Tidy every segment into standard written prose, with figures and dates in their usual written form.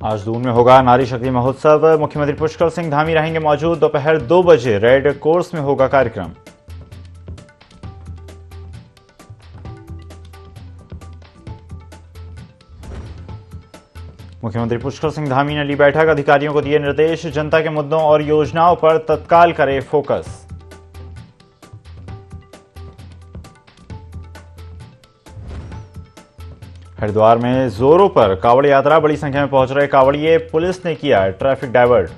आज दून में होगा नारी शक्ति महोत्सव। मुख्यमंत्री पुष्कर सिंह धामी रहेंगे मौजूद। दोपहर 2 बजे रेड कोर्स में होगा कार्यक्रम। मुख्यमंत्री पुष्कर सिंह धामी ने ली बैठक। अधिकारियों को दिए निर्देश, जनता के मुद्दों और योजनाओं पर तत्काल करे फोकस। हरिद्वार में जोरों पर कांवड़ यात्रा, बड़ी संख्या में पहुंच रहे कांवड़िए, पुलिस ने किया ट्रैफिक डायवर्ट।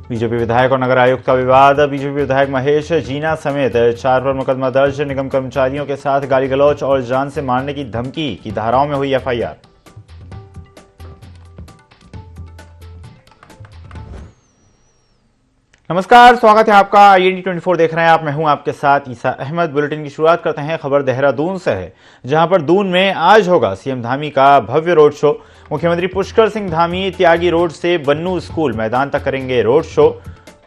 बीजेपी विधायक और नगर आयुक्त का विवाद। बीजेपी विधायक महेश जीना समेत 4 पर मुकदमा दर्ज। निगम कर्मचारियों के साथ गाली गलौज और जान से मारने की धमकी की धाराओं में हुई एफआईआर। नमस्कार, स्वागत है आपका। IND 24 देख रहे हैं आप। मैं हूं आपके साथ ईसा अहमद। बुलेटिन की शुरुआत करते हैं। खबर देहरादून से है, जहां पर दून में आज होगा सीएम धामी का भव्य रोड शो। मुख्यमंत्री पुष्कर सिंह धामी त्यागी रोड से बन्नू स्कूल मैदान तक करेंगे रोड शो।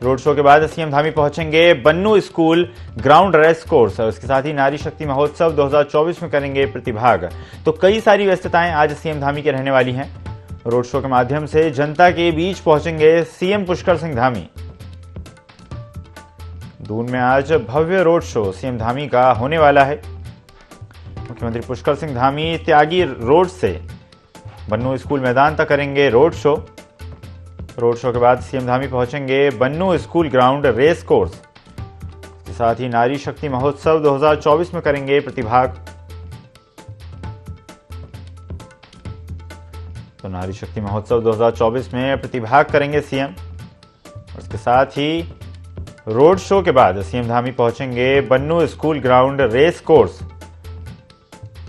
रोड शो के बाद सीएम धामी पहुंचेंगे Bannu school ground race course. उसके साथ ही नारी शक्ति महोत्सव 2024 में करेंगे प्रतिभाग। तो कई सारी व्यस्तताएं आज सीएम धामी के रहने वाली हैं। रोड शो के माध्यम से जनता के बीच पहुंचेंगे सीएम पुष्कर सिंह धामी। दून में आज भव्य रोड शो सीएम धामी का होने वाला है। मुख्यमंत्री पुष्कर सिंह धामी त्यागी रोड से बन्नू स्कूल मैदान तक करेंगे रोड शो। रोड शो के बाद सीएम धामी पहुंचेंगे Bannu school ground race course. इसके साथ ही नारी शक्ति महोत्सव 2024 में करेंगे प्रतिभाग। तो नारी शक्ति महोत्सव 2024 में प्रतिभाग करेंगे सीएम। उसके साथ ही रोड शो के बाद सीएम धामी पहुंचेंगे Bannu school ground race course.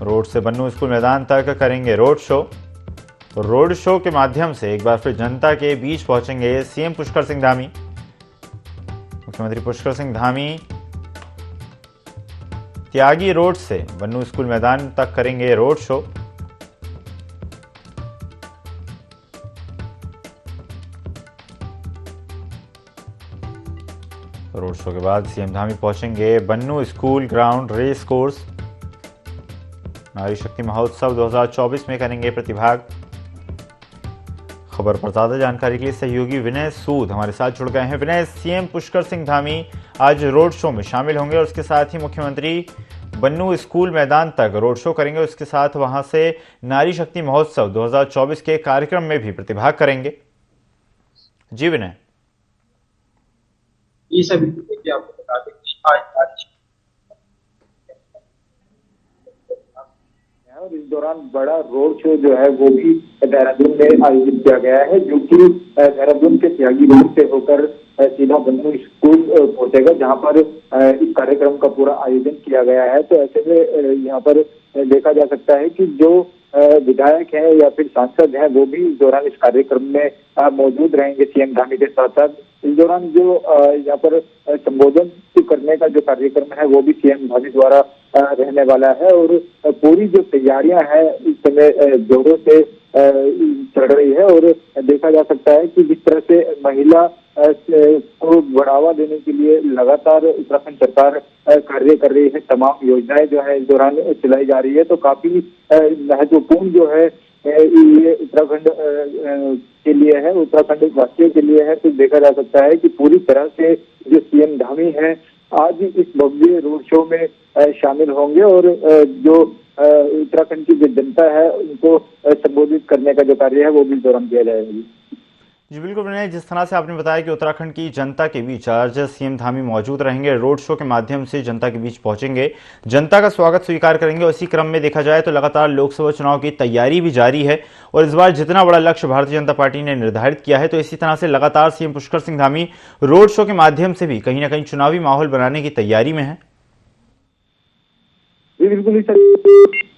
Road से बन्नू स्कूल मैदान तक करेंगे रोड शो। तो रोड शो के माध्यम से एक बार फिर जनता के बीच पहुंचेंगे सीएम पुष्कर सिंह धामी। मुख्यमंत्री पुष्कर सिंह धामी त्यागी रोड से बन्नू स्कूल मैदान तक करेंगे रोड शो। रोड शो के बाद सीएम धामी पहुंचेंगे Bannu school ground race course. नारी शक्ति महोत्सव 2024 में करेंगे प्रतिभाग। खबर पर ज्यादा जानकारी के लिए सहयोगी विनय सूद हमारे साथ जुड़ गए हैं। विनय, सीएम पुष्कर सिंह धामी आज रोड शो में शामिल होंगे और उसके साथ ही मुख्यमंत्री बन्नू स्कूल मैदान तक रोड शो करेंगे। उसके साथ वहां से नारी शक्ति महोत्सव 2024 के कार्यक्रम में भी प्रतिभाग करेंगे। जी विनय। ये सभी देखिए, आपको बता दें कि आज और इस दौरान बड़ा रोड शो जो है वो भी देहरादून में आयोजित किया गया है, जो कि देहरादून के त्यागी रोड से होकर सीधा बन्नू स्कूल पहुंचेगा, जहां पर इस कार्यक्रम का पूरा आयोजन किया गया है। तो ऐसे में यहाँ पर देखा जा सकता है कि जो विधायक हैं या फिर सांसद हैं वो भी इस दौरान इस कार्यक्रम में मौजूद रहेंगे सीएम धामी के साथ साथ। इस दौरान जो यहाँ पर संबोधन करने का जो कार्यक्रम है वो भी सीएम धामी द्वारा रहने वाला है। और पूरी जो तैयारियां हैं इस समय जोरों से चल रही है। और देखा जा सकता है कि जिस तरह से महिला को बढ़ावा देने के लिए लगातार उत्तराखंड सरकार कार्य कर रही है, तमाम योजनाएं जो है इस दौरान चलाई जा रही है। तो काफी महत्वपूर्ण जो है ये उत्तराखंड के लिए है, उत्तराखंड वासियों के लिए है। तो देखा जा सकता है कि पूरी तरह से जो सीएम धामी है आज इस भव्य रोड शो में शामिल होंगे और जो उत्तराखंड की जो जनता है उनको संबोधित करने का जो कार्य है वो भी इस दौरान किया जाएगा। जी बिल्कुल विनय, जिस तरह से आपने बताया कि उत्तराखंड की जनता के बीच आज सीएम धामी मौजूद रहेंगे, रोड शो के माध्यम से जनता के बीच पहुंचेंगे, जनता का स्वागत स्वीकार करेंगे। और इसी क्रम में देखा जाए तो लगातार लोकसभा चुनाव की तैयारी भी जारी है और इस बार जितना बड़ा लक्ष्य भारतीय जनता पार्टी ने निर्धारित किया है, तो इसी तरह से लगातार CM Pushkar Singh Dhami road show के माध्यम से भी कहीं ना कहीं चुनावी माहौल बनाने की तैयारी में है। बिल्कुल,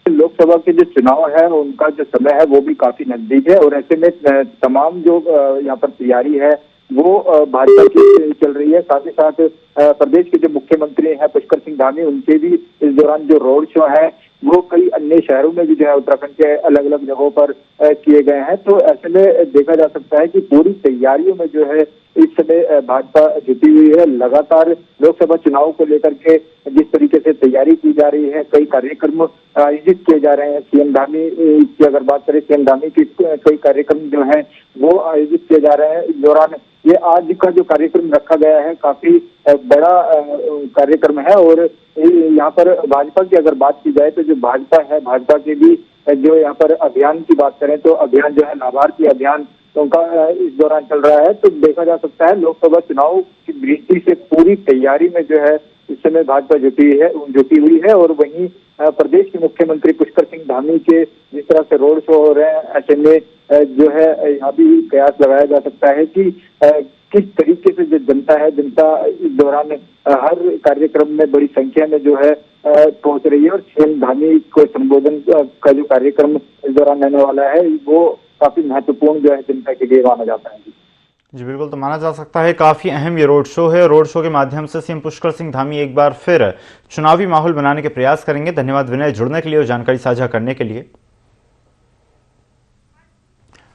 लोकसभा के जो चुनाव है उनका जो समय है वो भी काफी नजदीक है और ऐसे में तमाम जो यहाँ पर तैयारी है वो भाजपा की चल रही है। साथ ही साथ प्रदेश के जो मुख्यमंत्री हैं पुष्कर सिंह धामी, उनके भी इस दौरान जो रोड शो है वो कई अन्य शहरों में भी जो है उत्तराखंड के अलग अलग जगहों पर किए गए हैं। तो ऐसे में देखा जा सकता है कि पूरी तैयारियों में जो है इस समय भाजपा जुटी हुई है। लगातार लोकसभा चुनाव को लेकर के जिस तरीके से तैयारी की जा रही है, कई कार्यक्रम आयोजित किए जा रहे हैं। सीएम धामी की अगर बात करें, सीएम धामी की कई कार्यक्रम जो है वो आयोजित किए जा रहे हैं। इस दौरान ये आज का जो कार्यक्रम रखा गया है काफी बड़ा कार्यक्रम है। और यहाँ पर भाजपा की अगर बात की जाए तो जो भाजपा है, भाजपा के भी जो यहाँ पर अभियान की बात करें तो अभियान जो है लाभार्थी अभियान तो उनका इस दौरान चल रहा है। तो देखा जा सकता है लोकसभा चुनाव की दृष्टि से पूरी तैयारी में जो है इस समय भाजपा जुटी हुई है। और वहीं प्रदेश के मुख्यमंत्री पुष्कर सिंह धामी के जिस तरह से रोड शो हो रहे हैं, ऐसे में जो है यहाँ भी कयास लगाया जा सकता है कि किस तरीके से जो जनता है, जनता इस दौरान हर कार्यक्रम में बड़ी संख्या में जो है पहुंच रही है। और सीएम धामी को संबोधन का जो कार्यक्रम इस दौरान रहने वाला है वो काफी महत्वपूर्ण जो है जनता के लिए माना जाता है। जी बिल्कुल, तो माना जा सकता है काफी अहम ये रोड शो है। रोड शो के माध्यम से सीएम पुष्कर सिंह धामी एक बार फिर चुनावी माहौल बनाने के प्रयास करेंगे। धन्यवाद विनय, जुड़ने के लिए और जानकारी साझा करने के लिए।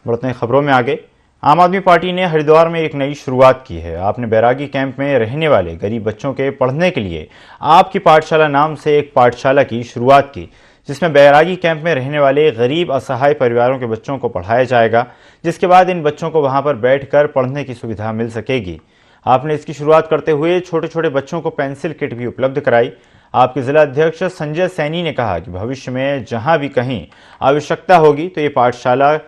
बढ़ते हैं खबरों में आगे। आम आदमी पार्टी ने हरिद्वार में एक नई शुरुआत की है। आपने बैरागी कैंप में रहने वाले गरीब बच्चों के पढ़ने के लिए आपकी पाठशाला नाम से एक पाठशाला की शुरुआत की, जिसमें बैरागी कैंप में रहने वाले गरीब असहाय परिवारों के बच्चों को पढ़ाया जाएगा, जिसके बाद इन बच्चों को वहां पर बैठकर पढ़ने की सुविधा मिल सकेगी। आपने इसकी शुरुआत करते हुए छोटे छोटे बच्चों को पेंसिल किट भी उपलब्ध कराई। आपके जिला अध्यक्ष संजय सैनी ने कहा कि भविष्य में जहां भी कहीं आवश्यकता होगी तो ये पाठशाला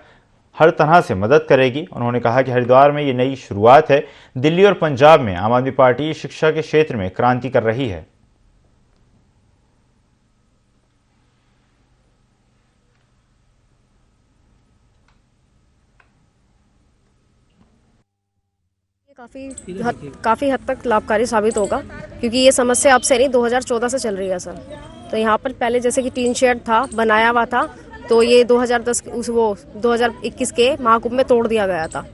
हर तरह से मदद करेगी। उन्होंने कहा कि हरिद्वार में ये नई शुरुआत है। दिल्ली और पंजाब में आम आदमी पार्टी शिक्षा के क्षेत्र में क्रांति कर रही है। काफ़ी हद तक लाभकारी साबित होगा, क्योंकि ये समस्या अब से नहीं 2014 से चल रही है सर। तो यहाँ पर पहले जैसे कि टीन शेड था, बनाया हुआ था, तो ये 2021 के महाकुंभ में तोड़ दिया गया था।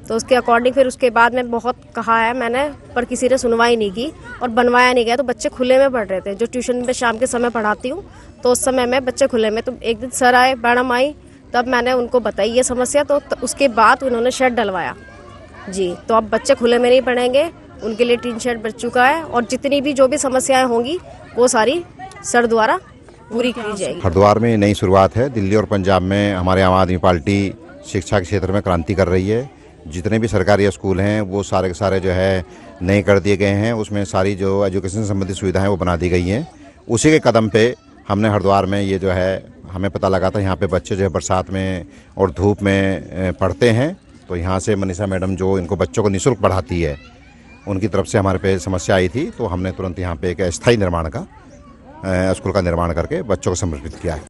तो उसके अकॉर्डिंग फिर उसके बाद में बहुत कहा है मैंने, पर किसी ने सुनवाई नहीं की और बनवाया नहीं गया। तो बच्चे खुले में पढ़ रहे थे। जो ट्यूशन पे शाम के समय पढ़ाती हूँ तो उस समय में बच्चे खुले में। तो एक दिन सर आए, मैडम आई, तब मैंने उनको बताई ये समस्या। तो उसके बाद उन्होंने शेड डलवाया जी। तो अब बच्चे खुले में नहीं पढ़ेंगे, उनके लिए टीन शेड बच चुका है। और जितनी भी जो भी समस्याएं होंगी वो सारी सर द्वारा पूरी की जाएगी। हरिद्वार में नई शुरुआत है। दिल्ली और पंजाब में हमारे आम आदमी पार्टी शिक्षा के क्षेत्र में क्रांति कर रही है। जितने भी सरकारी स्कूल हैं वो सारे के सारे जो है नए कर दिए गए हैं। उसमें सारी जो एजुकेशन संबंधी सुविधाएं वो बना दी गई हैं। उसी के कदम पे हमने हरिद्वार में ये जो है हमें पता लगा था यहाँ पे बच्चे जो है बरसात में और धूप में पढ़ते हैं। तो यहाँ से मनीषा मैडम जो इनको बच्चों को निःशुल्क पढ़ाती है, उनकी तरफ से हमारे पे समस्या आई थी। तो हमने तुरंत यहाँ पे एक अस्थायी निर्माण का स्कूल का निर्माण करके बच्चों को समर्पित किया है।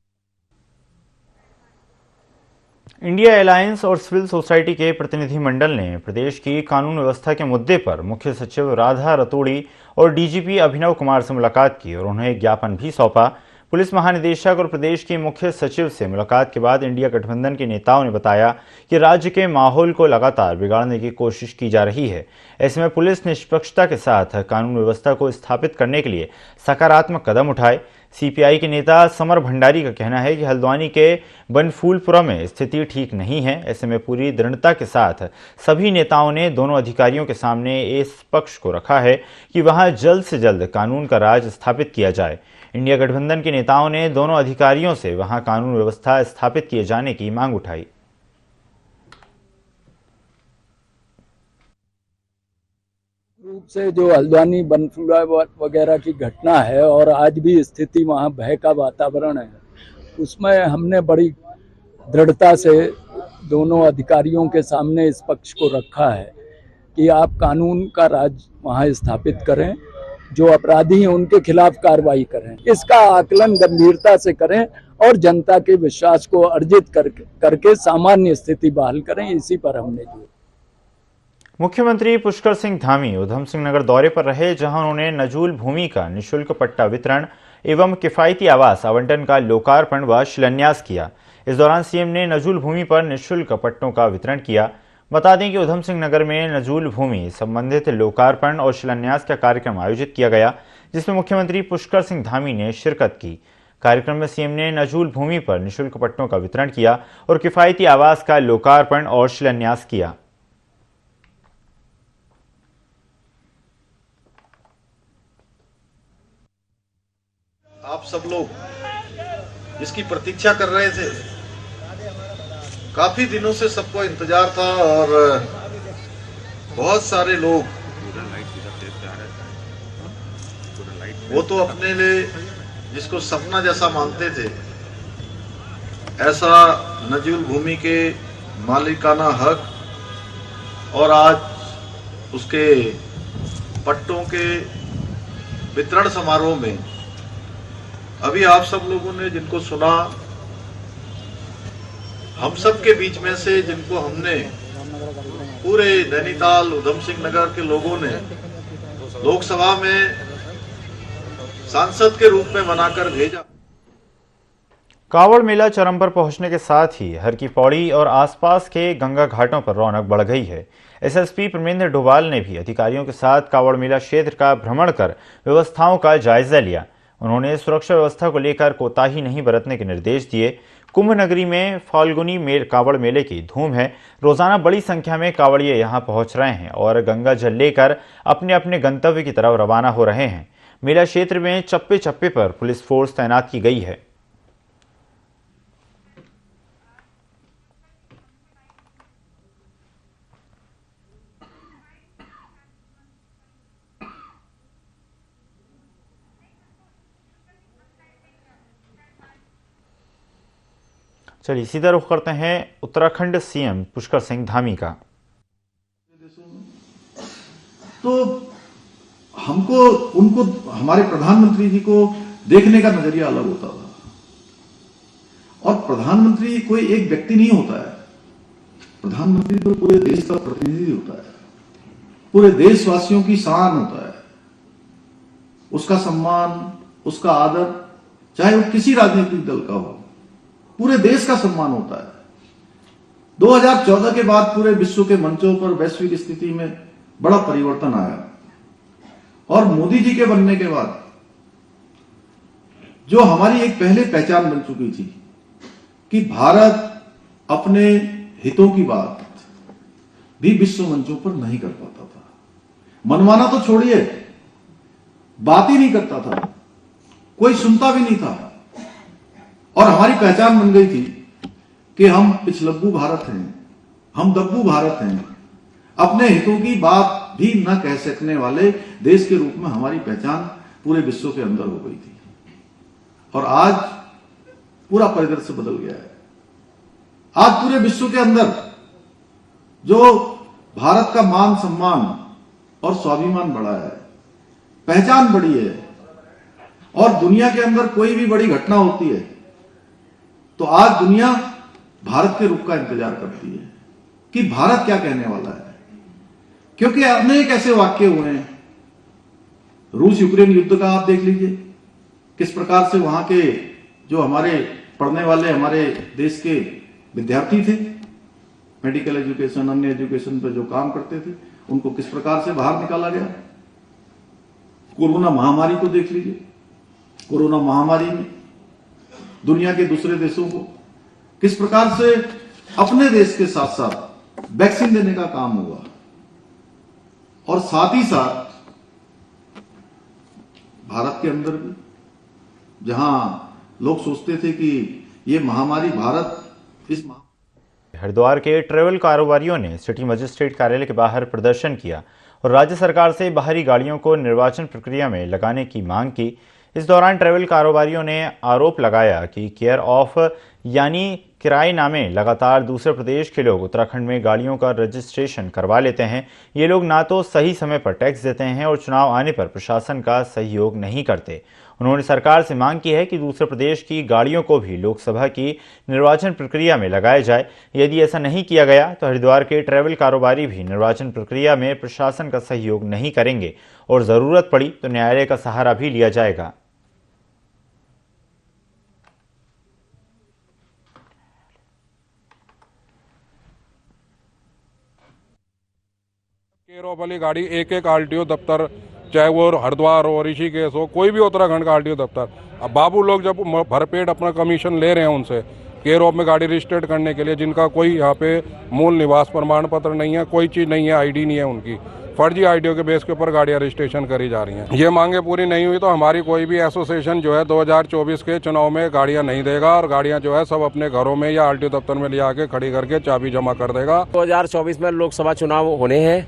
इंडिया अलायंस और सिविल सोसाइटी के प्रतिनिधि मंडल ने प्रदेश की कानून व्यवस्था के मुद्दे पर मुख्य सचिव राधा रतूड़ी और डीजीपी अभिनव कुमार से मुलाकात की और उन्हें ज्ञापन भी सौंपा। पुलिस महानिदेशक और प्रदेश के मुख्य सचिव से मुलाकात के बाद इंडिया गठबंधन के नेताओं ने बताया कि राज्य के माहौल को लगातार बिगाड़ने की कोशिश की जा रही है। ऐसे में पुलिस निष्पक्षता के साथ कानून व्यवस्था को स्थापित करने के लिए सकारात्मक कदम उठाए। सीपीआई के नेता समर भंडारी का कहना है कि हल्द्वानी के बनफूलपुरा में स्थिति ठीक नहीं है। ऐसे में पूरी दृढ़ता के साथ सभी नेताओं ने दोनों अधिकारियों के सामने इस पक्ष को रखा है कि वहां जल्द से जल्द कानून का राज स्थापित किया जाए। इंडिया गठबंधन के नेताओं ने दोनों अधिकारियों से वहां कानून व्यवस्था स्थापित किए जाने की मांग उठाई। रूप से जो हल्द्वानी बनफूला वगैरह की घटना है और आज भी स्थिति वहाँ भय का वातावरण है, उसमें हमने बड़ी दृढ़ता से दोनों अधिकारियों के सामने इस पक्ष को रखा है कि आप कानून का राज वहाँ स्थापित करें, जो अपराधी हैं उनके खिलाफ कार्रवाई करें, इसका आकलन गंभीरता से करें और जनता के विश्वास को अर्जित करके सामान्य स्थिति बहाल करें। इसी पर हमने जो मुख्यमंत्री पुष्कर सिंह धामी उधम सिंह नगर दौरे पर रहे, जहां उन्होंने नजूल भूमि का निःशुल्क पट्टा वितरण एवं किफायती आवास आवंटन का लोकार्पण व शिलान्यास किया। इस दौरान सीएम ने नजूल भूमि पर निःशुल्क पट्टों का वितरण किया। बता दें कि उधम सिंह नगर में नजूल भूमि संबंधित लोकार्पण और शिलान्यास का कार्यक्रम आयोजित किया गया, जिसमें मुख्यमंत्री पुष्कर सिंह धामी ने शिरकत की। कार्यक्रम में सीएम ने नजूल भूमि पर निःशुल्क पट्टों का वितरण किया और किफायती आवास का लोकार्पण और शिलान्यास किया। सब लोग इसकी प्रतीक्षा कर रहे थे। काफी दिनों से सबको इंतजार था और बहुत सारे लोग वो तो अपने लिए जिसको सपना जैसा मानते थे, ऐसा नजूल भूमि के मालिकाना हक और आज उसके पट्टों के वितरण समारोह में अभी आप सब लोगों ने जिनको सुना, हम सब के बीच में से जिनको हमने पूरे नैनीताल उधम सिंह नगर के लोगों ने लोकसभा में सांसद के रूप में बनाकर भेजा। कावड़ मेला चरम पर पहुंचने के साथ ही हर की पौड़ी और आसपास के गंगा घाटों पर रौनक बढ़ गई है। एसएसपी परमेंद्र डोभाल ने भी अधिकारियों के साथ कावड़ मेला क्षेत्र का भ्रमण कर व्यवस्थाओं का जायजा लिया। उन्होंने सुरक्षा व्यवस्था को लेकर कोताही नहीं बरतने के निर्देश दिए। कुंभ नगरी में फाल्गुनी कावड़ मेले की धूम है। रोजाना बड़ी संख्या में कावड़िए यहां पहुंच रहे हैं और गंगा जल लेकर अपने अपने गंतव्य की तरफ रवाना हो रहे हैं। मेला क्षेत्र में चप्पे चप्पे पर पुलिस फोर्स तैनात की गई है। चलिए सीधा रुख करते हैं उत्तराखंड सीएम पुष्कर सिंह धामी का। तो हमको उनको हमारे प्रधानमंत्री जी को देखने का नजरिया अलग होता था। और प्रधानमंत्री कोई एक व्यक्ति नहीं होता है, प्रधानमंत्री तो पूरे देश का प्रतिनिधि होता है, पूरे देशवासियों की शान होता है। उसका सम्मान, उसका आदर, चाहे वो किसी राजनीतिक दल का हो, पूरे देश का सम्मान होता है। 2014 के बाद पूरे विश्व के मंचों पर वैश्विक स्थिति में बड़ा परिवर्तन आया और मोदी जी के बनने के बाद जो हमारी एक पहले पहचान बन चुकी थी कि भारत अपने हितों की बात भी विश्व मंचों पर नहीं कर पाता था। मनवाना तो छोड़िए, बात ही नहीं करता था, कोई सुनता भी नहीं था। और हमारी पहचान बन गई थी कि हम पिछलग्गू भारत हैं, हम दग्गू भारत हैं, अपने हितों की बात भी न कह सकने वाले देश के रूप में हमारी पहचान पूरे विश्व के अंदर हो गई थी। और आज पूरा परिदृश्य बदल गया है। आज पूरे विश्व के अंदर जो भारत का मान सम्मान और स्वाभिमान बढ़ा है, पहचान बढ़ी है, और दुनिया के अंदर कोई भी बड़ी घटना होती है तो आज दुनिया भारत के रुख का इंतजार करती है कि भारत क्या कहने वाला है। क्योंकि अनेक ऐसे वाक्य हुए हैं, रूस यूक्रेन युद्ध का आप देख लीजिए, किस प्रकार से वहां के जो हमारे पढ़ने वाले हमारे देश के विद्यार्थी थे, मेडिकल एजुकेशन, अन्य एजुकेशन पे जो काम करते थे, उनको किस प्रकार से बाहर निकाला गया। कोरोना महामारी को देख लीजिए, कोरोना महामारी में दुनिया के दूसरे देशों को किस प्रकार से अपने देश के साथ साथ वैक्सीन देने का काम हुआ, और साथ ही साथ भारत के अंदर भी जहां लोग सोचते थे कि ये महामारी हरिद्वार के ट्रेवल कारोबारियों ने सिटी मजिस्ट्रेट कार्यालय के बाहर प्रदर्शन किया और राज्य सरकार से बाहरी गाड़ियों को निर्वाचन प्रक्रिया में लगाने की मांग की। इस दौरान ट्रेवल कारोबारियों ने आरोप लगाया कि केयर ऑफ यानी किराएनामे लगातार दूसरे प्रदेश के लोग उत्तराखंड में गाड़ियों का रजिस्ट्रेशन करवा लेते हैं। ये लोग ना तो सही समय पर टैक्स देते हैं और चुनाव आने पर प्रशासन का सहयोग नहीं करते। उन्होंने सरकार से मांग की है कि दूसरे प्रदेश की गाड़ियों को भी लोकसभा की निर्वाचन प्रक्रिया में लगाया जाए। यदि ऐसा नहीं किया गया तो हरिद्वार के ट्रैवल कारोबारी भी निर्वाचन प्रक्रिया में प्रशासन का सहयोग नहीं करेंगे और जरूरत पड़ी तो न्यायालय का सहारा भी लिया जाएगा। केयर ऑफ वाली गाड़ी एक एक आरटीओ दफ्तर, चाहे वो हरिद्वार हो, ऋषिकेश हो, कोई भी उत्तराखंड का आरटीओ दफ्तर, अब बाबू लोग जब भरपेट अपना कमीशन ले रहे हैं उनसे केयर ऑफ में गाड़ी रजिस्टर्ड करने के लिए, जिनका कोई यहाँ पे मूल निवास प्रमाण पत्र नहीं है, कोई चीज़ नहीं है, आईडी नहीं है उनकी, फर्जी आईडीओ के बेस के ऊपर गाड़ियां रजिस्ट्रेशन करी जा रही हैं। ये मांगे पूरी नहीं हुई तो हमारी कोई भी एसोसिएशन जो है 2024 के चुनाव में गाड़ियां नहीं देगा और गाड़ियां जो है सब अपने घरों में या आरटीओ दफ्तर में ले आके खड़ी करके चाबी जमा कर देगा। 2024 में लोकसभा चुनाव होने हैं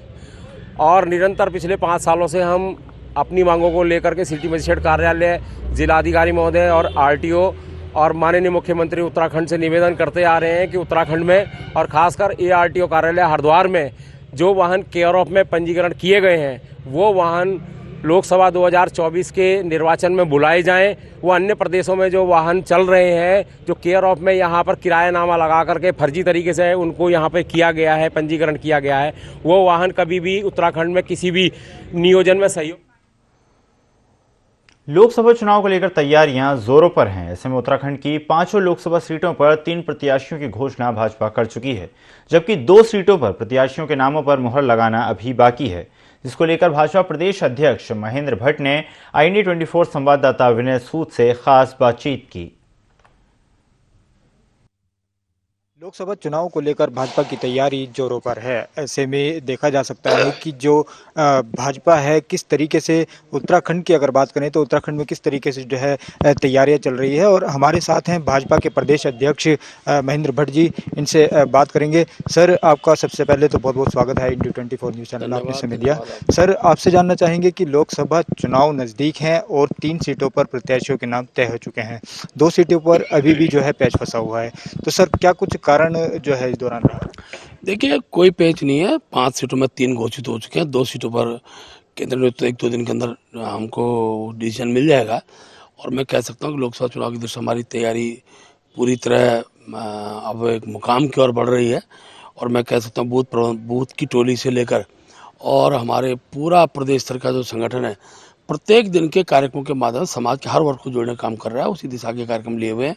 और निरंतर पिछले 5 सालों से हम अपनी मांगों को लेकर के सिटी मजिस्ट्रेट कार्यालय, जिलाधिकारी महोदय और आरटीओ और माननीय मुख्यमंत्री उत्तराखंड से निवेदन करते आ रहे हैं कि उत्तराखंड में और खासकर एआरटीओ कार्यालय हरिद्वार में जो वाहन केयर ऑफ में पंजीकरण किए गए हैं वो वाहन लोकसभा 2024 के निर्वाचन में बुलाए जाएं। वो अन्य प्रदेशों में जो वाहन चल रहे हैं जो केयर ऑफ में यहाँ पर किरायानामा लगा करके फर्जी तरीके से उनको यहाँ पे किया गया है, पंजीकरण किया गया है, वो वाहन कभी भी उत्तराखंड में किसी भी नियोजन में सहयोग। लोकसभा चुनाव को लेकर तैयारियां जोरों पर हैं। ऐसे में उत्तराखंड की 5 लोकसभा सीटों पर 3 प्रत्याशियों की घोषणा भाजपा कर चुकी है, जबकि 2 सीटों पर प्रत्याशियों के नामों पर मुहर लगाना अभी बाकी है, जिसको लेकर भाजपा प्रदेश अध्यक्ष महेंद्र भट्ट ने IND24 संवाददाता विनय सूद से खास बातचीत की। लोकसभा चुनाव को लेकर भाजपा की तैयारी जोरों पर है। ऐसे में देखा जा सकता है कि जो भाजपा है किस तरीके से उत्तराखंड की अगर बात करें तो उत्तराखंड में किस तरीके से जो है तैयारियां चल रही है। और हमारे साथ हैं भाजपा के प्रदेश अध्यक्ष महेंद्र भट्ट जी, इनसे बात करेंगे। सर, आपका सबसे पहले तो बहुत बहुत स्वागत है IND24 न्यूज़ चैनल, आपने समय दिया। सर, आपसे जानना चाहेंगे कि लोकसभा चुनाव नज़दीक हैं और 3 सीटों पर प्रत्याशियों के नाम तय हो चुके हैं, 2 सीटों पर अभी भी जो है पैच फंसा हुआ है, तो सर क्या कुछ कारण जो है इस दौरान रहा? देखिए, कोई पेच नहीं है। 5 सीटों में 3 घोषित हो चुके हैं, 2 सीटों पर केंद्र ने तो 1-2 दिन के अंदर हमको डिसीजन मिल जाएगा। और मैं कह सकता हूँ कि लोकसभा चुनाव की दृष्टि हमारी तैयारी पूरी तरह अब एक मुकाम की ओर बढ़ रही है। और मैं कह सकता हूँ बूथ की टोली से लेकर और हमारे पूरा प्रदेश स्तर का जो संगठन है प्रत्येक दिन के कार्यक्रमों के माध्यम से समाज के हर वर्ग को जोड़ने का काम कर रहा है। उसी दिशा के कार्यक्रम लिए हुए हैं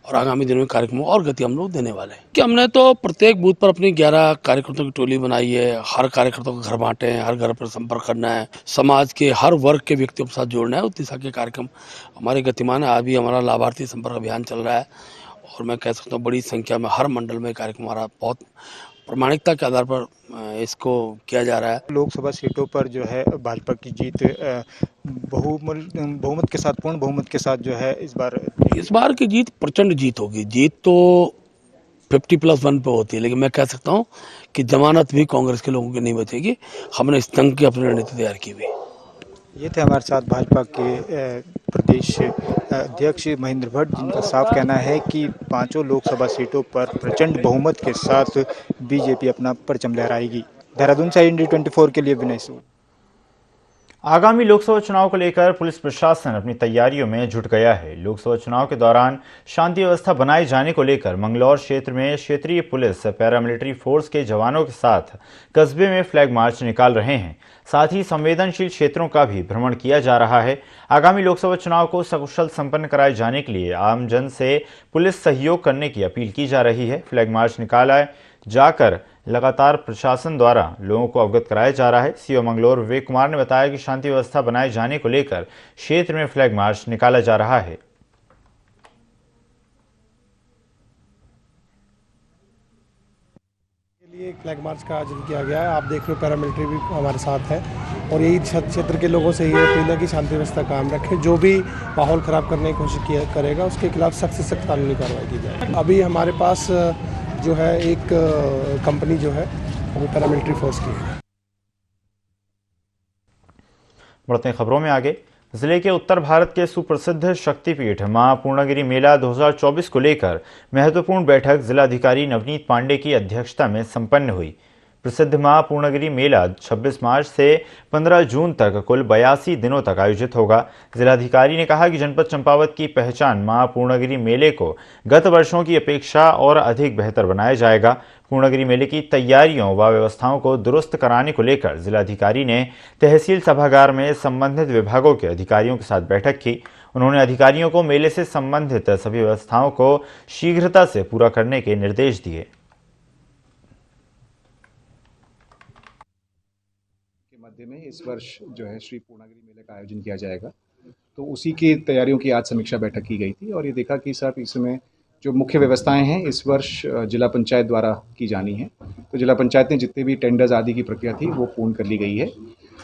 और आगामी दिनों में कार्यक्रमों और गति हम लोग देने वाले हैं कि हमने तो प्रत्येक बूथ पर अपनी 11 कार्यकर्ताओं की टोली बनाई है। हर कार्यकर्ता को घर बांटे हैं, हर घर पर संपर्क करना है, समाज के हर वर्ग के व्यक्तियों के साथ जोड़ना है। उस दिशा के कार्यक्रम हमारे गतिमान है। आज भी हमारा लाभार्थी संपर्क अभियान चल रहा है और मैं कह सकता हूँ बड़ी संख्या में हर मंडल में कार्यक्रम हमारा बहुत प्रामाणिकता के आधार पर इसको किया जा रहा है। लोकसभा सीटों पर जो है भाजपा की जीत बहुमत के साथ, पूर्ण बहुमत के साथ जो है इस बार की जीत प्रचंड जीत होगी। जीत तो 50+1 पे होती है, लेकिन मैं कह सकता हूँ कि जमानत भी कांग्रेस के लोगों की नहीं बचेगी। हमने इस तंग की अपनी रणनीति तैयार की हुई। ये थे हमारे साथ भाजपा के प्रदेश अध्यक्ष महेंद्र भट्ट, जिनका साफ कहना है कि 5 लोकसभा सीटों पर प्रचंड बहुमत के साथ बीजेपी अपना परचम लहराएगी। देहरादून से IND24 के लिए विनय सूद। आगामी लोकसभा चुनाव को लेकर पुलिस प्रशासन अपनी तैयारियों में जुट गया है। लोकसभा चुनाव के दौरान शांति व्यवस्था बनाए जाने को लेकर मंगलौर क्षेत्र में क्षेत्रीय पुलिस पैरामिलिट्री फोर्स के जवानों के साथ कस्बे में फ्लैग मार्च निकाल रहे हैं। साथ ही संवेदनशील क्षेत्रों का भी भ्रमण किया जा रहा है। आगामी लोकसभा चुनाव को सकुशल संपन्न कराए जाने के लिए आमजन से पुलिस सहयोग करने की अपील की जा रही है। फ्लैग मार्च निकाला जाकर लगातार प्रशासन द्वारा लोगों को अवगत कराया जा रहा है। सीओ मंगलौर विवेक कुमार ने बताया कि शांति व्यवस्था बनाए जाने को लेकर क्षेत्र में फ्लैग मार्च निकाला जा रहा है। के लिए फ्लैग मार्च का आयोजन किया गया है। आप देख रहे हो पैरामिलिट्री भी हमारे साथ है और यही क्षेत्र के लोगों से ये अपील है कि शांति व्यवस्था कायम रखें। जो भी माहौल खराब करने की कोशिश करेगा उसके खिलाफ सख्त से सख्त कानूनी कार्रवाई की जाए। अभी हमारे पास जो है एक कंपनी जो है वो पैरामिलिट्री फोर्स की है। बढ़ते हैं खबरों में आगे। जिले के उत्तर भारत के सुप्रसिद्ध शक्तिपीठ मां पूर्णागिरि मेला 2024 को लेकर महत्वपूर्ण बैठक जिलाधिकारी नवनीत पांडे की अध्यक्षता में संपन्न हुई। प्रसिद्ध मां पूर्णागिरि मेला 26 मार्च से 15 जून तक कुल 82 दिनों तक आयोजित होगा। जिलाधिकारी ने कहा कि जनपद चंपावत की पहचान मां पूर्णागिरि मेले को गत वर्षों की अपेक्षा और अधिक बेहतर बनाया जाएगा। पूर्णागिरि मेले की तैयारियों व व्यवस्थाओं को दुरुस्त कराने को लेकर जिलाधिकारी ने तहसील सभागार में संबंधित विभागों के अधिकारियों के साथ बैठक की। उन्होंने अधिकारियों को मेले से संबंधित सभी व्यवस्थाओं को शीघ्रता से पूरा करने के निर्देश दिए। मध्य में इस वर्ष जो है श्री पूर्णागिरि मेले का आयोजन किया जाएगा, तो उसी की तैयारियों की आज समीक्षा बैठक की गई थी और ये देखा कि साहब इसमें जो मुख्य व्यवस्थाएं हैं इस वर्ष जिला पंचायत द्वारा की जानी है। तो जिला पंचायत ने जितने भी टेंडर्स आदि की प्रक्रिया थी वो पूर्ण कर ली गई है।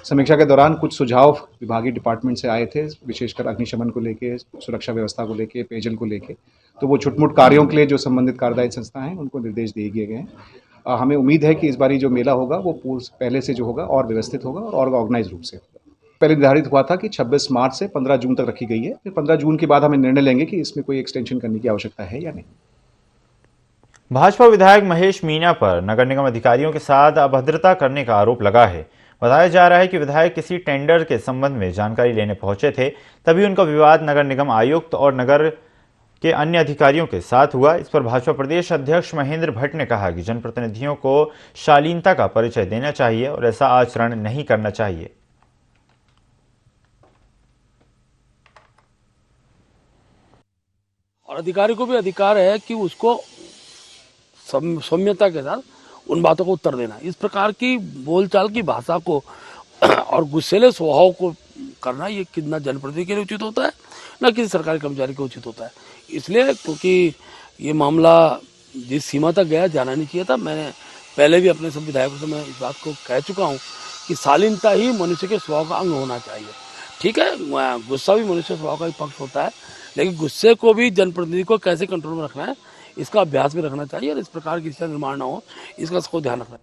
समीक्षा के दौरान कुछ सुझाव विभागीय डिपार्टमेंट से आए थे, विशेषकर अग्निशमन को लेके, सुरक्षा व्यवस्था को लेके, पेयजल को लेके। तो वो छुटमुट कार्यों के लिए जो संबंधित कार्यदायी संस्था हैं उनको निर्देश दिए गए हैं। हमें उम्मीद है कि इस बारी जो मेला होगा वो पहले से जो होगा और व्यवस्थित होगा और ऑर्गेनाइज रूप से होगा। पहले निर्धारित हुआ था कि 26 मार्च से 15 जून तक रखी गई है। फिर 15 जून के बाद हमें निर्णय लेंगे कि इसमें कोई एक्सटेंशन करने की आवश्यकता है या नहीं। भाजपा विधायक महेश मीणा पर नगर निगम अधिकारियों के साथ अभद्रता करने का आरोप लगा है। बताया जा रहा है कि विधायक किसी टेंडर के संबंध में जानकारी लेने पहुंचे थे, तभी उनका विवाद नगर निगम आयुक्त और नगर के अन्य अधिकारियों के साथ हुआ। इस पर भाजपा प्रदेश अध्यक्ष महेंद्र भट्ट ने कहा कि जनप्रतिनिधियों को शालीनता का परिचय देना चाहिए और ऐसा आचरण नहीं करना चाहिए। और अधिकारी को भी अधिकार है कि उसको सौम्यता के साथ उन बातों को उत्तर देना। इस प्रकार की बोलचाल की भाषा को और गुस्सेले स्वभाव को करना ये कितना जनप्रतिनिधि के लिए उचित होता है, न किसी सरकारी कर्मचारी को उचित होता है। इसलिए क्योंकि ये मामला जिस सीमा तक गया जाना नहीं चाहिए था। मैंने पहले भी अपने सब विधायकों से मैं इस बात को कह चुका हूँ कि शालीनता ही मनुष्य के स्वभाव का अंग होना चाहिए। ठीक है, गुस्सा भी मनुष्य स्वभाव का एक पक्ष होता है, लेकिन गुस्से को भी जनप्रतिनिधि को कैसे कंट्रोल में रखना है इसका अभ्यास भी रखना चाहिए और इस प्रकार की स्थिति निर्माण न हो इसका सबको ध्यान रखना है।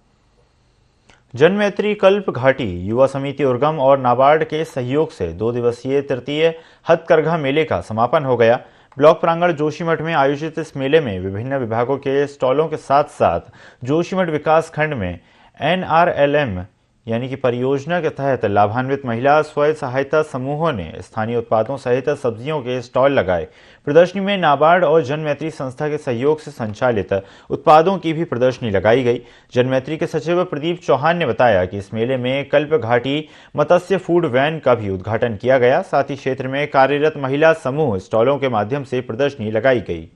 जनमैत्री कल्प घाटी युवा समिति उर्गम और नाबार्ड के सहयोग से 2 दिवसीय तृतीय हथकरघा मेले का समापन हो गया। ब्लॉक प्रांगण जोशीमठ में आयोजित इस मेले में विभिन्न विभागों के स्टॉलों के साथ साथ जोशीमठ विकास खंड में NRLM यानी कि परियोजना के तहत लाभान्वित महिला स्वयं सहायता समूहों ने स्थानीय उत्पादों सहित सब्जियों के स्टॉल लगाए। प्रदर्शनी में नाबार्ड और जनमैत्री संस्था के सहयोग से संचालित उत्पादों की भी प्रदर्शनी लगाई गई। जनमैत्री के सचिव प्रदीप चौहान ने बताया कि इस मेले में कल्प घाटी मत्स्य फूड वैन का भी उद्घाटन किया गया। साथ ही क्षेत्र में कार्यरत महिला समूह स्टॉलों के माध्यम से प्रदर्शनी लगाई गई।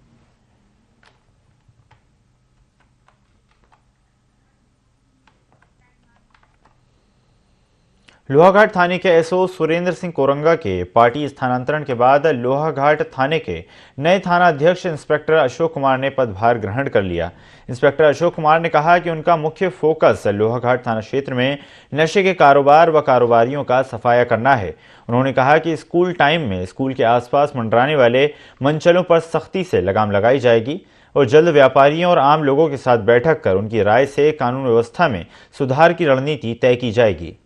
लोहाघाट थाने के एसओ सुरेंद्र सिंह कोरंगा के पार्टी स्थानांतरण के बाद लोहाघाट थाने के नए थाना अध्यक्ष इंस्पेक्टर अशोक कुमार ने पदभार ग्रहण कर लिया। इंस्पेक्टर अशोक कुमार ने कहा कि उनका मुख्य फोकस लोहाघाट थाना क्षेत्र में नशे के कारोबार व कारोबारियों का सफाया करना है। उन्होंने कहा कि स्कूल टाइम में स्कूल के आसपास मंडराने वाले मंचलों पर सख्ती से लगाम लगाई जाएगी और जल्द व्यापारियों और आम लोगों के साथ बैठक कर उनकी राय से कानून व्यवस्था में सुधार की रणनीति तय की जाएगी।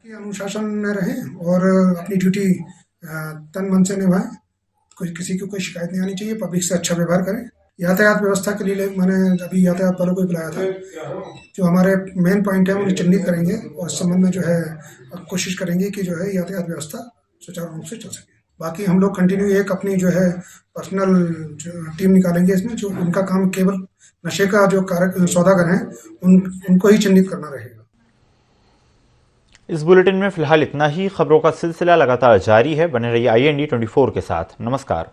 अनुशासन में रहें और अपनी ड्यूटी तन मन से निभाएं। किसी को कोई शिकायत नहीं आनी चाहिए। पब्लिक से अच्छा व्यवहार करें। यातायात व्यवस्था के लिए मैंने अभी यातायात वालों को बुलाया था। जो हमारे मेन पॉइंट है उन्हें चिन्हित करेंगे और इस संबंध में जो है कोशिश करेंगे कि जो है यातायात व्यवस्था सुचारू रूप से चल सके। बाकी हम लोग कंटिन्यू एक अपनी जो है पर्सनल टीम निकालेंगे इसमें, जो उनका काम केवल नशे का जो सौदागर हैं उनको ही चिन्हित करना रहेगा। इस बुलेटिन में फिलहाल इतना ही। खबरों का सिलसिला लगातार जारी है। बने रहिए IND 24 के साथ। नमस्कार।